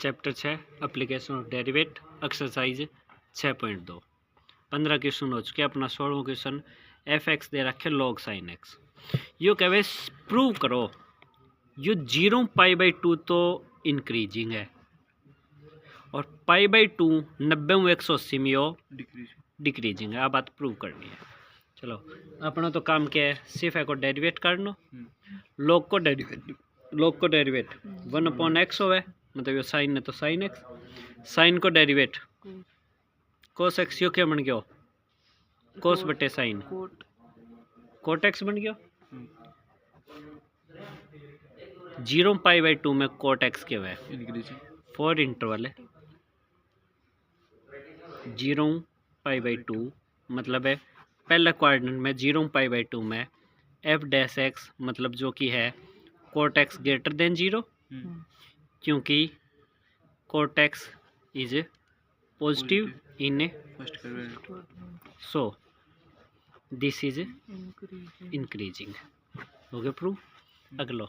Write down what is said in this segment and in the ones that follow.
Chapter 6 application of derivative exercise 6.2 15 question हो चुके। अपना 16वां क्वेश्चन एफ एक्स दे रखे लॉग साइन एक्स। यो कहे प्रूव करो यो 0π/2 तो इंक्रीजिंग है और π/2 90/180 में यो डिक्रीजिंग है। आ बात प्रूव करनी है। चलो अपना तो काम क्या है, सिर्फ है को डेरिवेट करना। लॉग को डेरिवेट 1/x होवे, मतलब ये साइन है तो साइन एक्स, साइन को डेरिवेट कोस एक्स, यो क्या बन गया कोस बटे साइन, कोट एक्स बन गया। 0π/2 में कोट एक्स क्या है 4 इंटरवल है। 0π/2 मतलब है पहला क्वाड्रेंट में 0π/2 में एफ डैश एक्स मतलब जो कि है कोट एक्स ग्रेटर देन 0, क्योंकि cot x is positive in so this is increasing. हो गया प्रूव। अगलो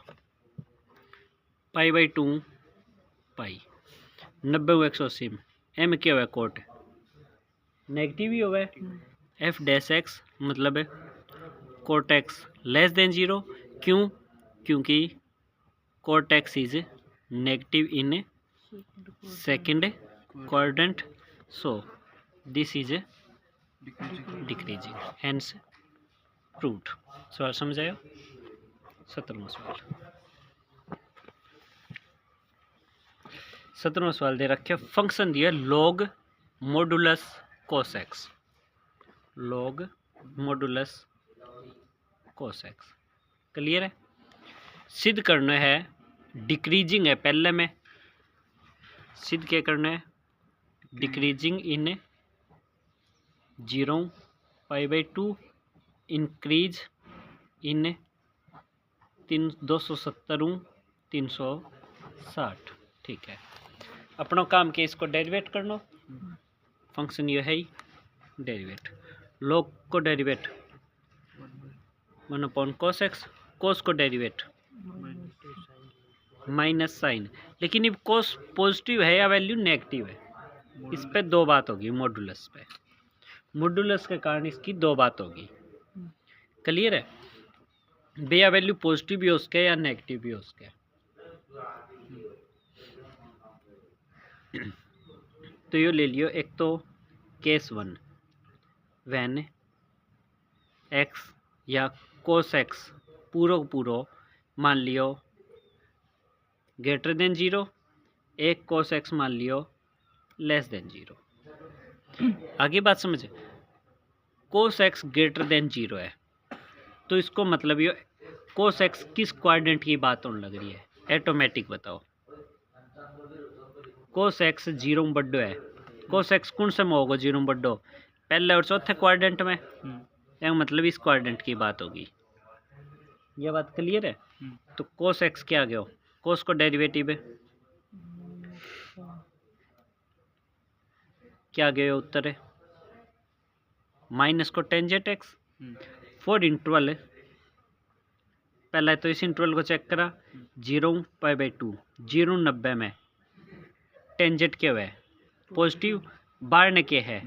π/2 पाई 90/180 में एम क्या हुआ कोट नेगेटिव ही हुआ है। एफ डैश एक्स मतलब है कोट एक्स लेस देन 0, क्यों? क्योंकि cot x is negative in second quadrant, so this is decreasing, hence proved. सवाल समझ आया? 17वां सवाल। 17वां सवाल दे रखे फंक्शन दिया log modulus cos x, log modulus cos x. Clear है? सिद्ध करना है डिक्रीजिंग है, पहले में सिद्ध क्या करना है डिक्रीजिंग इन 0π/2 इंक्रीज इन 270 360। ठीक है, अपना काम के इसको डेरिवेट करना। फंक्शन ये है ही डेरिवेट, लॉग को डेरिवेट 1/cos एक्स, कोस को डेरिवेट माइनस साइन। लेकिन अब कोस पॉजिटिव है या वैल्यू नेगेटिव है, इस पे दो बात होगी। मॉडुलस पे, मॉडुलस के कारण इसकी दो बात होगी। क्लियर है भैया? वैल्यू पॉजिटिव भी हो उसके या नेगेटिव भी हो उसके। तो ये ले लियो, एक तो केस 1 वैन एक्स या कोस एक्स पूरो मान लियो ग्रेटर देन 0, एक कोस एक्स मान लियो लेस देन 0। आगे बात समझे, कोस एक्स ग्रेटर देन 0 है तो इसको मतलब ये कोस एक्स किस क्वाड्रेंट की बात होने लग रही है, ऑटोमेटिक बताओ। कोस एक्स 0 में बड्डो है, कोस एक्स कौन से में होगा 0 में बड्डो, पहले और चौथे क्वाड्रेंट में, मतलब इस क्वाड्रेंट की बात होगी। यह बात क्लियर है? तो कोस एक्स क्या आ गया, कोस को डेरिवेटिव है क्या गया उत्तर है माइनस को टेंजेंट एक्स। 4 इंटरवल है, पहला तो इस इंटरवल को चेक करा 0π/2 0 में टेंजेंट क्या है पॉजिटिव, बाहर ने क्या है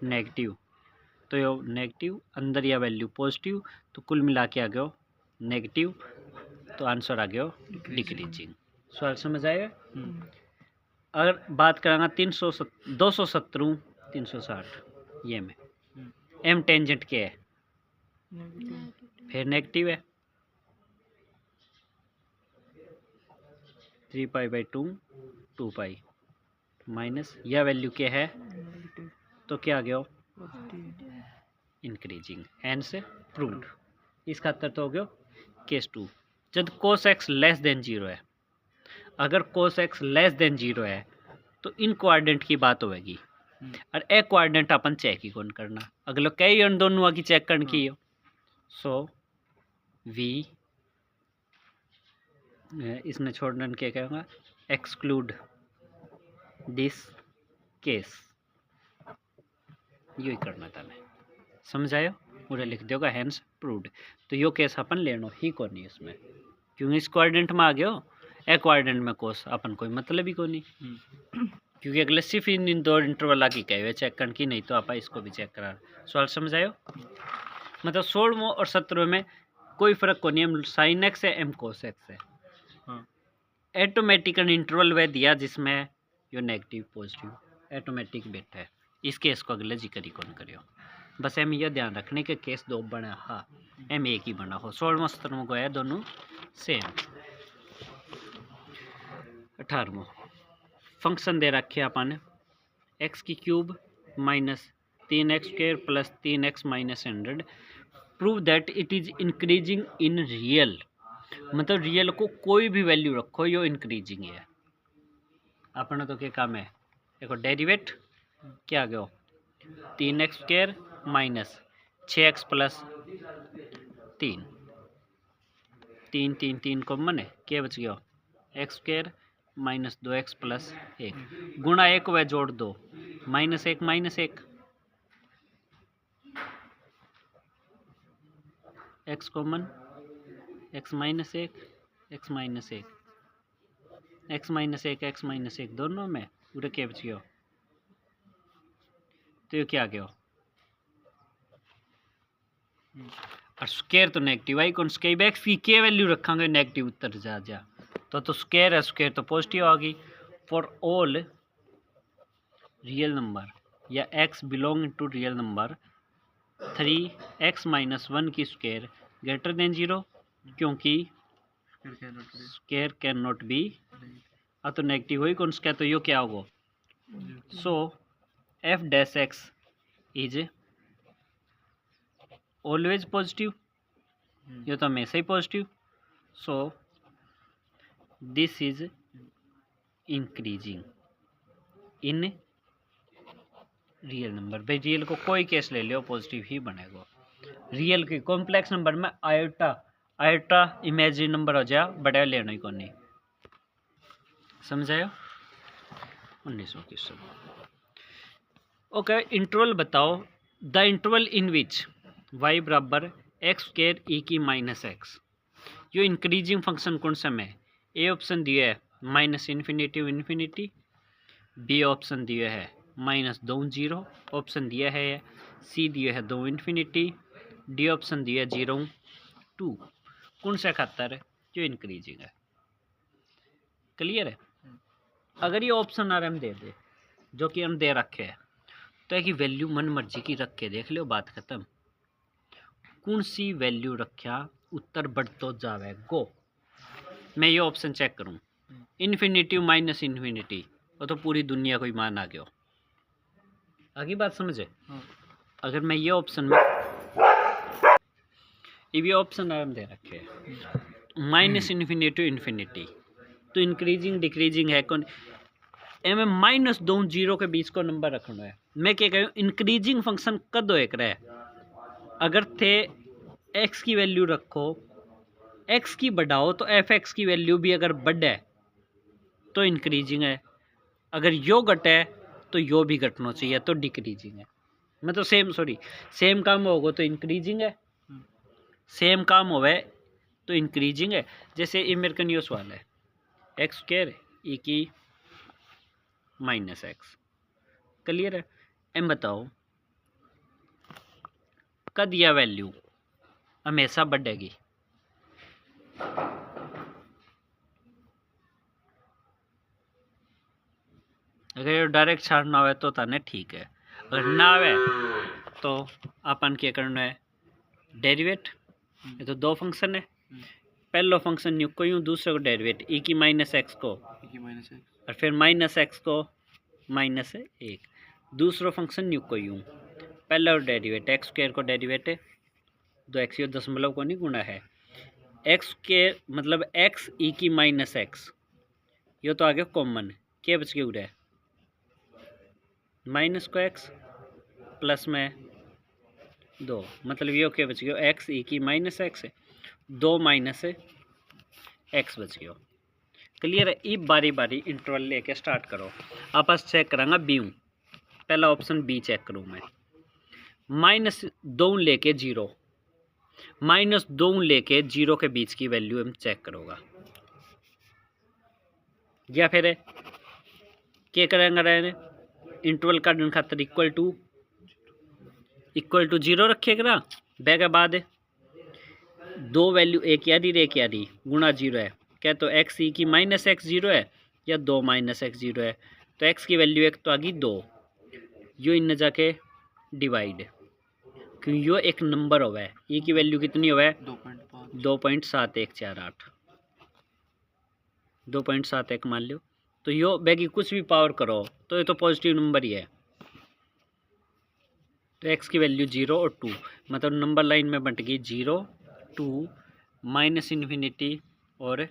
नेगेटिव, तो यो नेगेटिव अंदर या वैल्यू पॉजिटिव, तो कुल मिला के आ गया नेगेटिव, तो आंसर आ गया डिक्रीजिंग। सवाल समझ आएगा? अगर बात करांगा 270 360 ये में एम टेंजेंट क्या है फिर नेगेटिव है, 3π/2 2π माइनस यह वैल्यू क्या है तो क्या आ गया इंक्रीजिंग, हेंस प्रूव्ड। इसका उत्तर तो हो गया केस 2। जब कोस एक्स लेस देन 0 है, अगर कोस एक्स लेस देन 0 है तो इन क्वाड्रेंट की बात होगी, और ए क्वाड्रेंट अपन चेक ही कौन करना, अगलो कई उन दोनों की चेक करने की हो। सो वी इसने छोड़ने क्या कहूँगा एक्सक्लूड दिस केस, यही करना था मैं, समझायो पूरा लिख दोगा हेंस प्रूव्ड। तो यो केस अपन लेनो ही कौन नहीं इसमें, क्योंकि इस क्वाड्रेंट में आ गयो ए क्वाड्रेंट में कोस अपन कोई मतलब ही को नहीं, क्योंकि अगले सिर्फ इन दो इंटरवल आगे कहे चेक करने की, नहीं तो आप इसको भी चेक करा। सवाल समझ आयो? मतलब 16वें और 17वें में कोई फर्क को नहीं, एम साइन एक्स है एम कोस एक्स है। ऑटोमेटिक इंटरवल वह दिया जिसमें यो नेगेटिव पॉजिटिव ऑटोमेटिक बिट है। इस केस को अगले जिक्र ही कौन करियो, बस एम यह ध्यान रखने के केस दो बना हाँ एम एक ही बना हो। 16वें 17वें को है दोनों सेम। 18वां फंक्शन दे रखे अपन एक्स की cube minus 3x² plus 3x minus 100 prove that it is increasing in real. मतलब रियल को कोई भी वैल्यू रखो यो इंक्रीजिंग है। अपना तो क्या काम है, देखो डेरिवेट क्या आ गया 3x² minus 6x plus 3 3 3 3 common है, क्या बच गया x² माइनस 2x प्लस 1 गुणा 1 व जोड़ 2 minus 1 minus 1 x common x minus 1 x minus 1 x minus 1 x minus 1 दोनों में पूरा क्या बच गया, तो ये क्या आ गया और स्क्वायर तो नेगेटिव आई कौन स्क्वायर एक्स की क्या वैल्यू रखेंगे नेगेटिव उत्तर जा तो स्क्वायर है, स्क्वायर तो पॉजिटिव आ गई। फॉर ऑल रियल नंबर या x belong to real number 3x minus 1 की स्क्वायर ग्रेटर देन 0, क्योंकि स्क्वायर कैन नॉट बी तो नेगेटिव हुई कौन सा, तो यो क्या होगा so F dash X is always positive, ये तो हमेशा ही positive. So this is increasing in real number. भाई रियल को कोई केस ले लो पॉजिटिव ही बनेगा। रियल के कॉम्प्लेक्स नंबर में आयोटा इमेजिनरी नंबर हो जाए बड़ा लेना ही कौन नहीं, समझायो 1900 क्वेश्चन। ओके इंटरवल बताओ the interval in which y बराबर x² e की माइनस एक्स। यो इंक्रीजिंग फंक्शन कौन सा में, ए ऑप्शन दिया है minus infinity infinity, B option दिया है माइनस 2 0, ऑप्शन दिया है सी दिया है 2 इन्फिनिटी, डी ऑप्शन दिया है 0 2। कौन सा खातर जो इंक्रीजिंग है, क्लियर है। अगर ये ऑप्शन आर हम दे दे जो कि हम दे रखे हैं तो है कि वैल्यू मन मर्जी की रख के देख लो, बात खत्म। कौन सी वैल्यू रखा उत्तर बढ़ तो जावे गो। मैं ये ऑप्शन चेक करूं इन्फिनिटी माइनस इन्फिनिटी, वो तो पूरी दुनिया को ही मान आ गया। आगे बात समझे। अगर मैं ये ऑप्शन में ये ऑप्शन हम दे रखे हैं माइनस इन्फिनिटी इन्फिनिटी, तो इंक्रीजिंग डिक्रीजिंग है कौन, एम माइनस 2 0 के बीच को नंबर रखना है। मैं क्या कहूँ इंक्रीजिंग फंक्शन कद हो एक रहा, अगर थे x की वैल्यू रखो x की बढ़ाओ तो एफ एक्स की वैल्यू भी अगर बढ़े तो इंक्रीजिंग है, अगर यो घटे तो यो भी घटना चाहिए तो डिक्रीजिंग है। मतलब सेम काम होगा तो इंक्रीजिंग है, सेम काम होवे तो इंक्रीजिंग है। जैसे ये मेरे का न्यू सवाल है x² e की माइनस एक्स, क्लियर है। एम बताओ कद यह वैल्यू हमेशा बढ़ेगी, अगर ये डायरेक्ट छाड़ना हो तो ताने ठीक है, अगर ना आवे तो अपन क्या करना है डेरिवेट। ये तो दो फंक्शन है, पहला फंक्शन न्यू को यूँ, दूसरे को डेरिवेट e की माइनस एक्स को और फिर माइनस एक्स को माइनस 1, दूसरा फंक्शन न्यू को यूँ, पहला डेरिवेट x² को डेरिवेट है 2x, ये दशमलव को नहीं गुणा है x² मतलब x e की माइनस एक्स, ये तो आगे कॉमन क्या बच गया उड़ा माइनस को x प्लस में 2, मतलब ये क्या बच गया x e की माइनस एक्स है 2 माइनस एक्स बच गया। क्लियर है। ई बारी बारी इंटरवल लेके स्टार्ट करो। आपस चेक करांगा बी, पहला ऑप्शन बी चेक करूँ मैं, माइनस 2 लेके 0, माइनस 2 लेके 0 के बीच की वैल्यू हम चेक करोगा। या फिर क्या करेंगे रहने इंटरवल काटने खातर इक्वल टू 0 रखेगा। बे के बाद दो वैल्यू एक यारी एक यारी गुणा 0 है क्या, तो एक्स ई की माइनस एक्स 0 है या 2 माइनस एक्स 0 है, तो एक्स की वैल्यू एक तो आ गई 2, यो इन जाके डिवाइड, क्योंकि यो एक नंबर हुआ है, ई की वैल्यू कितनी हुआ है 2.7148 2.71 मान लो, तो यो बैगी कुछ भी पावर करो तो ये तो पॉजिटिव नंबर ही है। तो एक्स की वैल्यू 0 और 2, मतलब नंबर लाइन में बंट गई 0 2 माइनस इन्फिनिटी और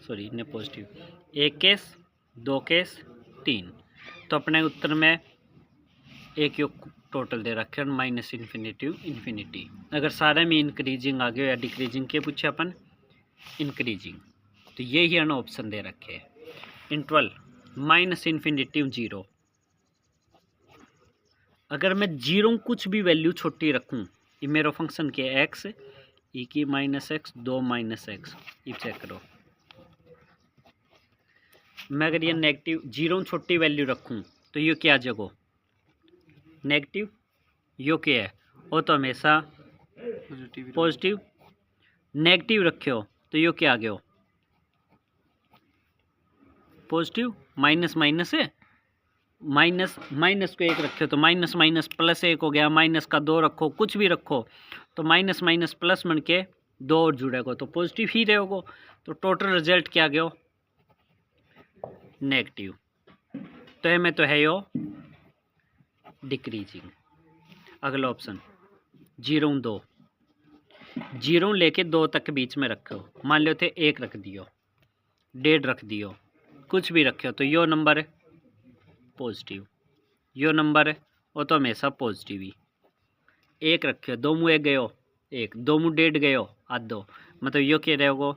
सॉरी ने पॉजिटिव, एक केस 2 केस 3, तो अपने उत्तर में एक यो टोटल दे रखे माइनस इन्फिनिटी। अगर सारे में इंक्रीजिंग आ गया या डिक्रीजिंग के पूछे अपन इंक्रीजिंग, तो ये ही अन ऑप्शन दे रखे हैं इंटरवल माइनस इन्फिनिटी 0। अगर मैं 0 कुछ भी वैल्यू छोटी रखूं, ये मेरा फंक्शन क्या है एक्स ई की माइनस एक्स 2 माइनस एक्स, ये चेक करो। मैं अगर ये नेगेटिव 0 छोटी वैल्यू रखूं तो ये क्या जगह नेगेटिव, यो क्या है वो तो हमेशा पॉजिटिव, नेगेटिव रखे तो यो क्या आ गया पॉजिटिव, माइनस माइनस है माइनस को एक रखे तो माइनस माइनस प्लस 1 हो गया, माइनस का 2 रखो, कुछ भी रखो तो माइनस माइनस प्लस बन के 2 और जुड़ेगा तो पॉजिटिव ही रहेगा, तो टोटल रिजल्ट क्या गया नेगेटिव। तो ये में तो है यो डिक्रीजिंग। अगला ऑप्शन 0 2 0 लेके 2 तक बीच में रखो, मान लो थे 1 रख दियो 1.5 रख दियो कुछ भी रखे तो यो नंबर है पॉजिटिव, यो नंबर है वो तो हमेशा पॉजिटिव ही। 1 रखे 2 मुँह 1 गयो 1 2 मुँह 1.5 गयो आधो, मतलब यो क्या रहेगा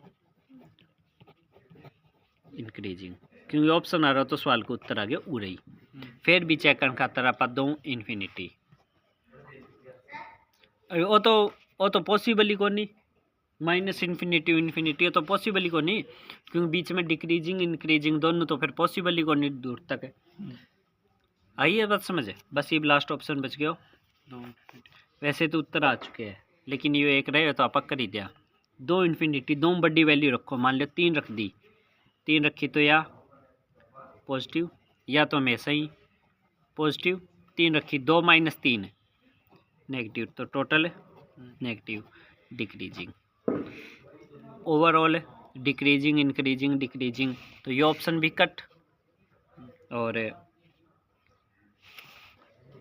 इंक्रीजिंग, क्योंकि ऑप्शन आ रहा तो सवाल को उत्तर आ गया उरई। फिर भी चेक करने खातर आप दो इन्फिनिटी, वो तो पॉसिबल ही को नहीं, माइनस इन्फिनिटी तो पॉसिबल ही को नहीं, क्योंकि बीच में डिक्रीजिंग इंक्रीजिंग दोनों तो फिर पॉसिबल ही को नहीं दूर तक है। आइए बात समझे, बस ये लास्ट ऑप्शन बच गया। वैसे तो उत्तर आ चुके हैं लेकिन ये एक रहे तो आप कर ही दिया। 2 इन्फिनिटी 2 बड़ी वैल्यू रखो, मान लो 3 रख दी, 3 रखी तो या पॉजिटिव या तो हमेशा ही पॉजिटिव, 3 रखी 2 माइनस 3 नेगेटिव, तो total negative decreasing. Overall decreasing increasing decreasing, तो ये ऑप्शन भी कट और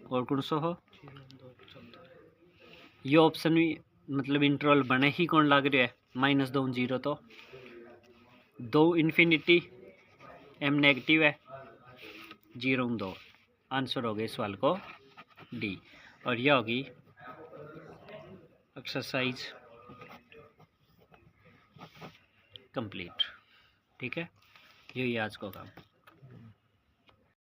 कौन सा हो ये ऑप्शन भी, मतलब इंटरवल बने ही कौन लग रहा है -2 0, तो 2 इन्फिनिटी एम नेगेटिव है 0 2, आंसर हो गया सवाल को डी, और यह होगी एक्सरसाइज कंप्लीट। ठीक है, यही आज का काम।